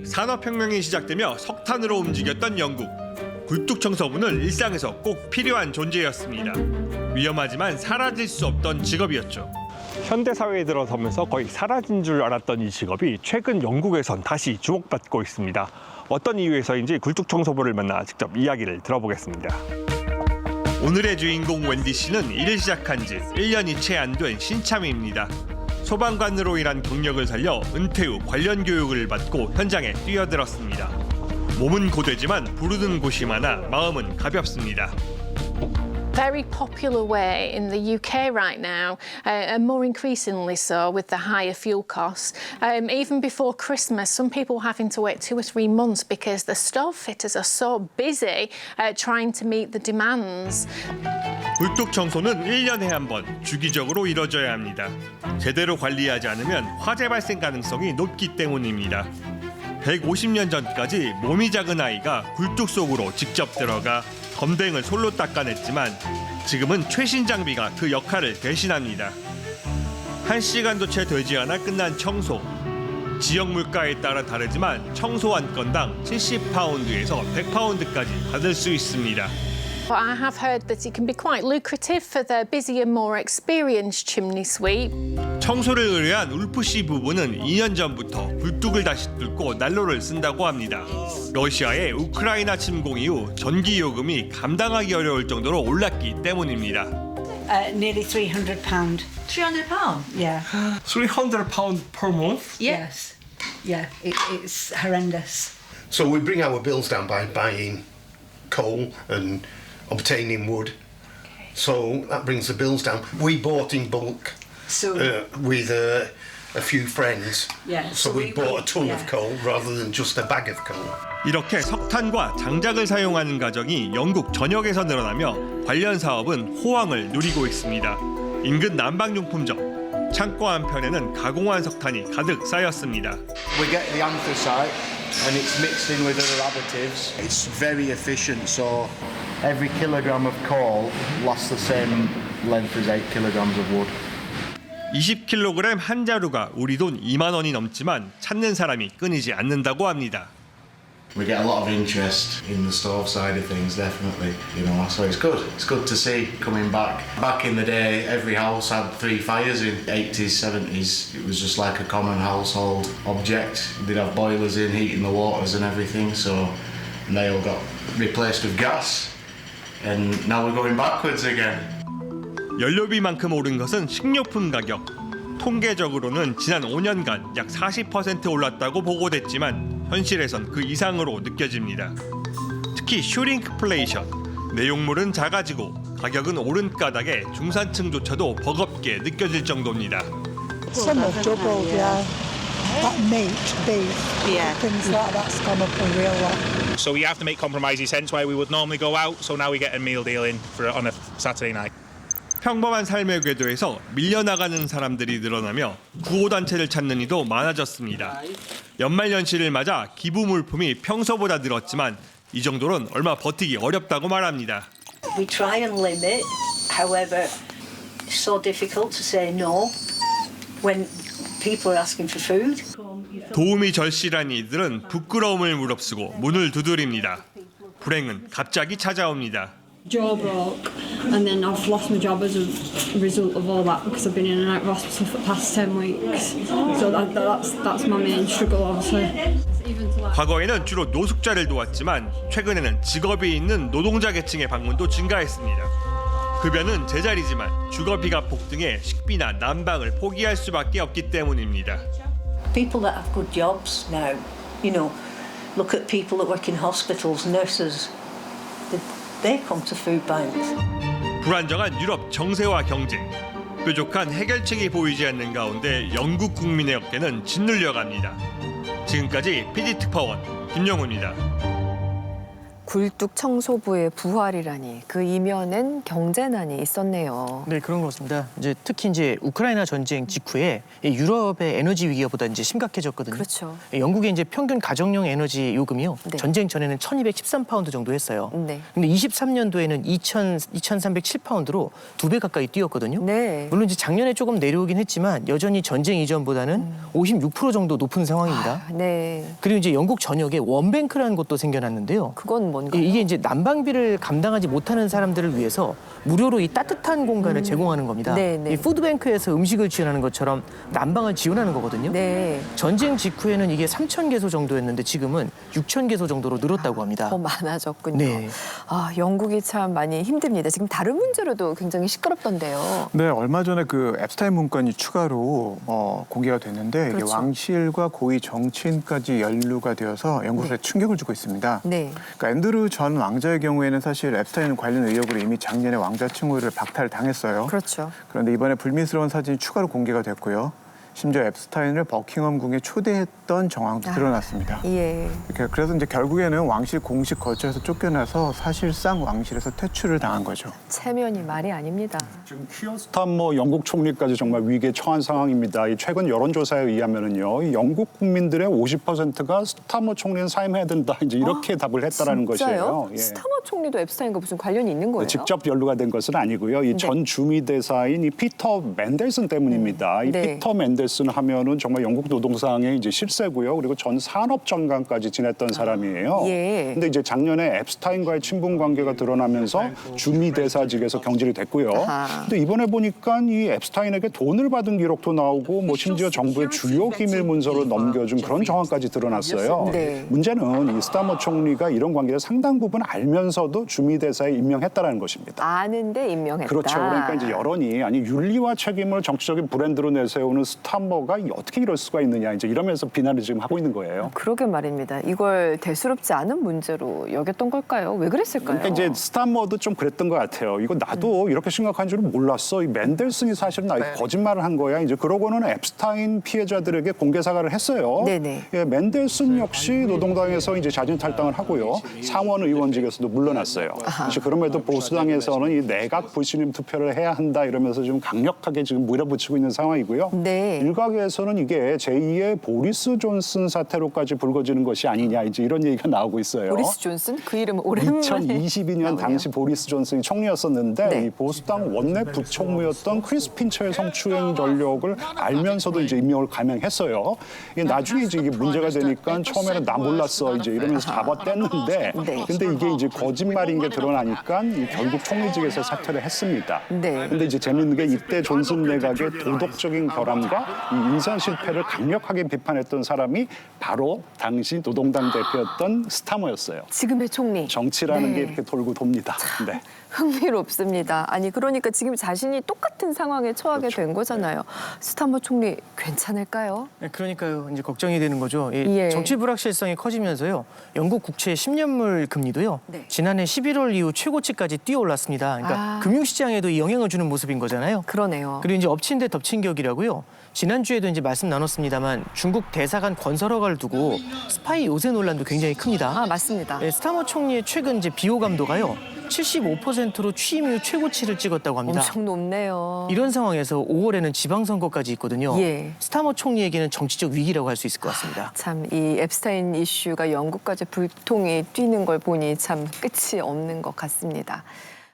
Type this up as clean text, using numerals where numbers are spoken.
산업혁명이 시작되며 석탄으로 움직였던 영국. 굴뚝청소부는 일상에서 꼭 필요한 존재였습니다. 위험하지만 사라질 수 없던 직업이었죠. 현대 사회에 들어서면서 거의 사라진 줄 알았던 이 직업이 최근 영국에선 다시 주목받고 있습니다. 어떤 이유에서인지 굴뚝청소부를 만나 직접 이야기를 들어보겠습니다. 오늘의 주인공 웬디 씨는 일을 시작한 지 1년이 채 안 된 신참입니다. 소방관으로 일한 경력을 살려 은퇴 후 관련 교육을 받고 현장에 뛰어들었습니다. 몸은 고되지만 부르는 곳이 많아 마음은 가볍습니다. Very popular way in the UK right now, and more increasingly so with the higher fuel costs. Even before Christmas, some people are having to wait 2 or 3 months because the stove fitters are so busy trying to meet the demands. 굴뚝 청소는 1년에 한 번 주기적으로 이뤄져야 합니다. 제대로 관리하지 않으면 화재 발생 가능성이 높기 때문입니다. 150년 전까지 몸이 작은 아이가 굴뚝 속으로 직접 들어가 검댕을 솔로 닦아냈지만 지금은 최신 장비가 그 역할을 대신합니다. 1시간도 채 되지 않아 끝난 청소. 지역 물가에 따라 다르지만 청소 한 건당 70파운드에서 100파운드까지 받을 수 있습니다. I have heard that it can be quite lucrative for the busier, more experienced chimney sweep. 청소를 의뢰한 울프 씨 부부는 2년 전부터 굴뚝을 다시 뚫고 난로를 쓴다고 합니다. 러시아의 우크라이나 침공 이후 전기 요금이 감당하기 어려울 정도로 올랐기 때문입니다. Nearly £300. £300? Yeah. £300 per month? Yes. Yeah, it's horrendous. So we bring our bills down by buying coal and obtaining wood. So that brings the bills down. We bought in bulk with a few friends. Yeah, so we bought a ton of coal rather than just a bag of coal. 이렇게 석탄과 장작을 사용하는 가정이 영국 전역에서 늘어나며 관련 사업은 호황을 누리고 있습니다. 인근 난방용품점, 창고 한편에는 가공한 석탄이 가득 쌓였습니다. We get the anthracite and it's mixed in with other additives. It's very efficient, so every kilogram of coal lasts the same length as 8 kilograms of wood. 20kg 한 자루가 우리 돈 2만 원이 넘지만 찾는 사람이 끊이지 않는다고 합니다. We get a lot of interest in the stove side of things, definitely. You know, so it's good. It's good to see coming back. Back in the day, every house had 3 fires in 80s, 70s. It was just like a common household object. They'd have boilers in, heating the waters and everything. So they all got replaced with gas, and now we're going backwards again. 연료비만큼 오른 것은 식료품 가격. 통계적으로는 지난 5년간 약 40% 올랐다고 보고됐지만 현실에선 그 이상으로 느껴집니다. 특히 슈링크플레이션, 내용물은 작아지고 가격은 오른 까닭에 중산층조차도 버겁게 느껴질 정도입니다. Some have doubled, yeah. That meat, beef, things like that's gone up a real lot. So we have to make compromises, hence why we would normally go out. So now we get a meal deal in on a Saturday night. 평범한 삶의 궤도에서 밀려나가는 사람들이 늘어나며 구호단체를 찾는 이도 많아졌습니다. 연말연시를 맞아 기부 물품이 평소보다 늘었지만 이 정도는 얼마 버티기 어렵다고 말합니다. We try and limit, however, it's so difficult to say no when people are asking for food. 도움이 절실한 이들은 부끄러움을 무릅쓰고 문을 두드립니다. 불행은 갑자기 찾아옵니다. Jaw broke, and then I've lost my job as a result of all that because I've been in and out of hospital for the past 10 weeks. So that's my main struggle, obviously. 과거에는 주로 노숙자를 도왔지만 최근에는 직업이 있는 노동자 계층의 방문도 증가했습니다. 급여는 제자리지만 주거비가 폭등해 식비나 난방을 포기할 수밖에 없기 때문입니다. People that have good jobs now, you know, look at people that work in hospitals, nurses. They come to food banks. 불안정한 유럽 정세와 경쟁, 뾰족한 해결책이 보이지 않는 가운데 영국 국민의 어깨는 짓눌려 갑니다. 지금까지 PD 특파원 김영우입니다. 굴뚝 청소부의 부활이라니 그 이면엔 경제난이 있었네요. 네, 그런 것 같습니다. 이제 특히 이제 우크라이나 전쟁 직후에 유럽의 에너지 위기보다 이제 심각해졌거든요. 그렇죠. 영국의 이제 평균 가정용 에너지 요금이요. 네. 전쟁 전에는 1,213파운드 정도 했어요. 네. 근데 23년도에는 2,307파운드로 2배 가까이 뛰었거든요. 네. 물론 이제 작년에 조금 내려오긴 했지만 여전히 전쟁 이전보다는 56% 정도 높은 상황입니다. 네. 그리고 이제 영국 전역에 원뱅크라는 곳도 생겨났는데요. 그건 뭔가요? 이게 이제 난방비를 감당하지 못하는 사람들을 위해서 무료로 이 따뜻한 공간을 제공하는 겁니다. 네, 네. 이 푸드뱅크에서 음식을 지원하는 것처럼 난방을 지원하는 거거든요. 네. 전쟁 직후에는 이게 3,000개소 정도였는데 지금은 6,000개소 정도로 늘었다고 합니다. 더 많아졌군요. 네. 아, 영국이 참 많이 힘듭니다. 지금 다른 문제로도 굉장히 시끄럽던데요. 네, 얼마 전에 그 앱스타인 문건이 추가로 공개가 됐는데 그렇죠. 이게 왕실과 고위 정치인까지 연루가 되어서 영국에 충격을 주고 있습니다. 네. 그러니까 앤드루 전 왕자의 경우에는 사실 앱스타인 관련 의혹으로 이미 작년에 왕자 칭호를 박탈당했어요. 그렇죠. 그런데 이번에 불미스러운 사진이 추가로 공개가 됐고요. 심지어 앱스타인을 버킹엄궁에 초대했던 정황도 드러났습니다. 예. 그래서 이제 결국에는 왕실 공식 거처에서 쫓겨나서 사실상 왕실에서 퇴출을 당한 거죠. 체면이 말이 아닙니다. 지금 키어 스타머 영국 총리까지 정말 위기에 처한 상황입니다. 이 최근 여론조사에 의하면은요, 이 영국 국민들의 50%가 스타머 총리는 사임해야 된다. 이제 이렇게 답을 했다라는 진짜요? 것이에요. 예. 스타머 총리도 앱스타인과 무슨 관련이 있는 거예요? 직접 연루가 된 것은 아니고요. 이 전 주미 대사인 이 피터 맨델슨 때문입니다. 이 네. 피터 맨델슨 하면은 정말 영국 노동상의 이제 실세고요. 그리고 전 산업 장관까지 지냈던 사람이에요. 예. 근데 이제 작년에 앱스타인과의 친분 관계가 드러나면서 주미 대사직에서 경질이 됐고요. 아하. 근데 이번에 보니까 이 앱스타인에게 돈을 받은 기록도 나오고 뭐 심지어 정부의 주요 기밀 문서를 넘겨준 그런 정황까지 드러났어요. 네. 문제는 이 스타머 총리가 이런 관계를 상당 부분 알면서도 주미 대사에 임명했다라는 것입니다. 아는데 임명했다. 그렇죠. 그러니까 이제 여론이 아니 윤리와 책임을 정치적인 브랜드로 내세우는 스타머가 어떻게 이럴 수가 있느냐 이제 이러면서 비난을 지금 하고 있는 거예요. 그러게 말입니다. 이걸 대수롭지 않은 문제로 여겼던 걸까요? 왜 그랬을까요? 그러니까 이제 스타머도 좀 그랬던 것 같아요. 이거 나도 이렇게 심각한 줄은 몰랐어. 이 맨델슨이 사실은 나 거짓말을 한 거야. 이제 그러고는 앱스타인 피해자들에게 공개 사과를 했어요. 네네. 예, 맨델슨 역시 노동당에서 이제 자진 탈당을 하고요. 상원 의원직에서도 물러났어요. 사실 그럼에도 보수당에서는 이 내각 불신임 투표를 해야 한다 이러면서 좀 강력하게 지금 밀어붙이고 있는 상황이고요. 네. 일각에서는 이게 제2의 보리스 존슨 사태로까지 불거지는 것이 아니냐 이제 이런 얘기가 나오고 있어요. 보리스 존슨? 그 이름 오랜만에 2022년 나오네요. 당시 보리스 존슨이 총리였었는데 네. 이 보수당 원내 부총무였던 크리스 핀처의 성추행 전력을 알면서도 이제 임명을 감행했어요. 이게 나중에 이제 이게 문제가 되니까 처음에는 나 몰랐어 이제 이러면서 잡아뗐는데 근데 이게 이제 거짓말인 게 드러나니까 결국 총리직에서 사퇴를 했습니다. 네. 근데 이제 재밌는 게 이때 존슨 내각의 도덕적인 결함과 이 인선 실패를 강력하게 비판했던 사람이 바로 당시 노동당 대표였던 스타머였어요. 지금의 총리. 정치라는 네. 게 이렇게 돌고 돕니다. 네. 흥미롭습니다. 아니 그러니까 지금 자신이 똑같은 상황에 처하게 된 거잖아요. 스타머 총리 괜찮을까요? 네, 그러니까요. 이제 걱정이 되는 거죠. 이 예. 정치 불확실성이 커지면서요. 영국 국채 10년물 금리도요. 네. 지난해 11월 이후 최고치까지 뛰어올랐습니다. 그러니까 금융시장에도 이 영향을 주는 모습인 거잖아요. 그러네요. 그리고 이제 엎친 데 덮친 격이라고요. 지난주에도 이제 말씀 나눴습니다만 중국 대사관 건설 허가를 두고 스파이 요새 논란도 굉장히 큽니다. 아, 맞습니다. 네, 스타머 총리의 최근 이제 비호 감도가요. 75%로 취임 이후 최고치를 찍었다고 합니다. 엄청 높네요. 이런 상황에서 5월에는 지방선거까지 있거든요. 예. 스타머 총리에게는 정치적 위기라고 할 수 있을 것 같습니다. 참 이 앱스타인 이슈가 영국까지 불통이 뛰는 걸 보니 참 끝이 없는 것 같습니다.